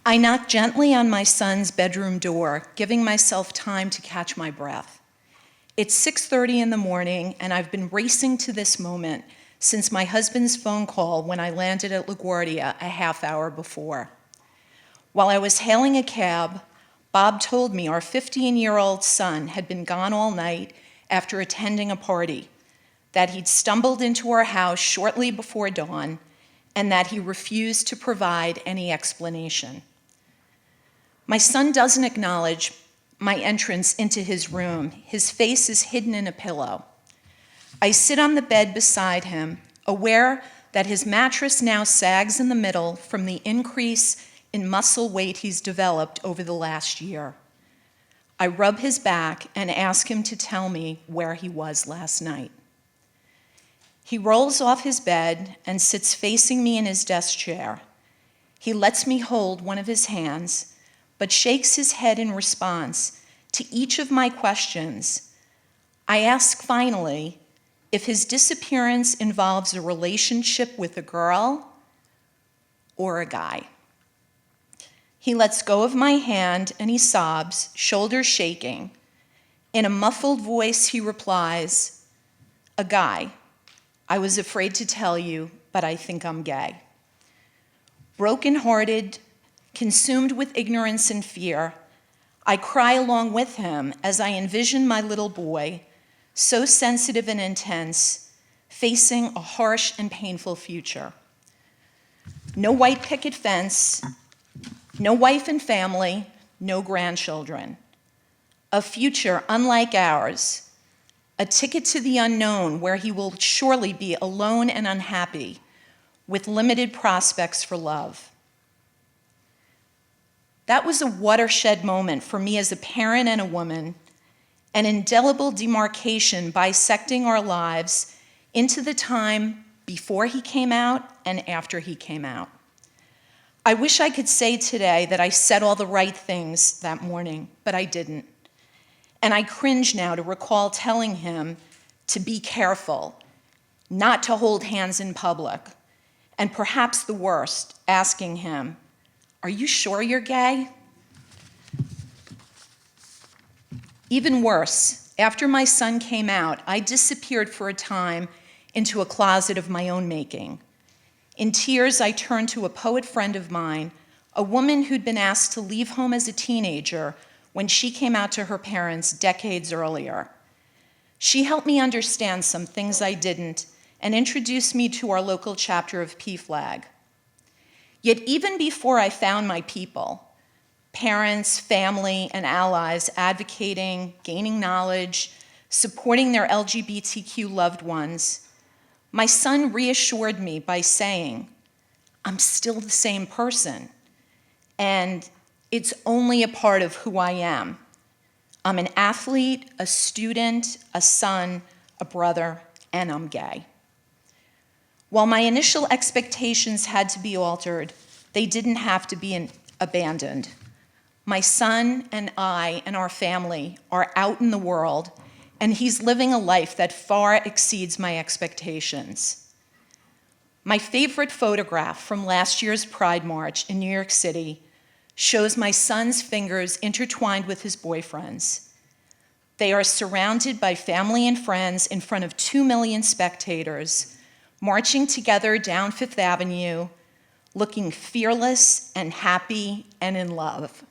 I knocked gently on my son's bedroom door, giving myself time to catch my breath. It's 6:30 in the morning, and I've been racing to this moment since my husband's phone call when I landed at LaGuardia a half hour before. While I was hailing a cab, Bob told me our 15-year-old son had been gone all night after attending a party, that he'd stumbled into our house shortly before dawn, and that he refused to provide any explanation. My son doesn't acknowledge my entrance into his room. His face is hidden in a pillow. I sit on the bed beside him, aware that his mattress now sags in the middle from the increase in muscle weight he's developed over the last year. I rub his back and ask him to tell me where he was last night. He rolls off his bed and sits facing me in his desk chair. He lets me hold one of his hands, but shakes his head in response to each of my questions. I ask finally if his disappearance involves a relationship with a girl or a guy. He lets go of my hand and he sobs, shoulders shaking. In a muffled voice, he replies, "A guy. I was afraid to tell you, but I think I'm gay." Broken-hearted, consumed with ignorance and fear, I cry along with him as I envision my little boy, so sensitive and intense, facing a harsh and painful future. No white picket fence, no wife and family, no grandchildren. A future unlike ours, a ticket to the unknown where he will surely be alone and unhappy, with limited prospects for love. That was a watershed moment for me as a parent and a woman, an indelible demarcation bisecting our lives into the time before he came out and after he came out. I wish I could say today that I said all the right things that morning, but I didn't. And I cringe now to recall telling him to be careful, not to hold hands in public, and perhaps the worst, asking him, "Are you sure you're gay?" Even worse, after my son came out, I disappeared for a time into a closet of my own making. In tears, I turned to a poet friend of mine, a woman who'd been asked to leave home as a teenager when she came out to her parents decades earlier. She helped me understand some things I didn't and introduced me to our local chapter of PFLAG. Yet even before I found my people, parents, family, and allies advocating, gaining knowledge, supporting their LGBTQ loved ones, my son reassured me by saying, "I'm still the same person, and it's only a part of who I am. I'm an athlete, a student, a son, a brother, and I'm gay." While my initial expectations had to be altered, they didn't have to be abandoned. My son and I and our family are out in the world, and he's living a life that far exceeds my expectations. My favorite photograph from last year's Pride March in New York City shows my son's fingers intertwined with his boyfriend's. They are surrounded by family and friends in front of 2 million spectators, marching together down Fifth Avenue, looking fearless and happy and in love.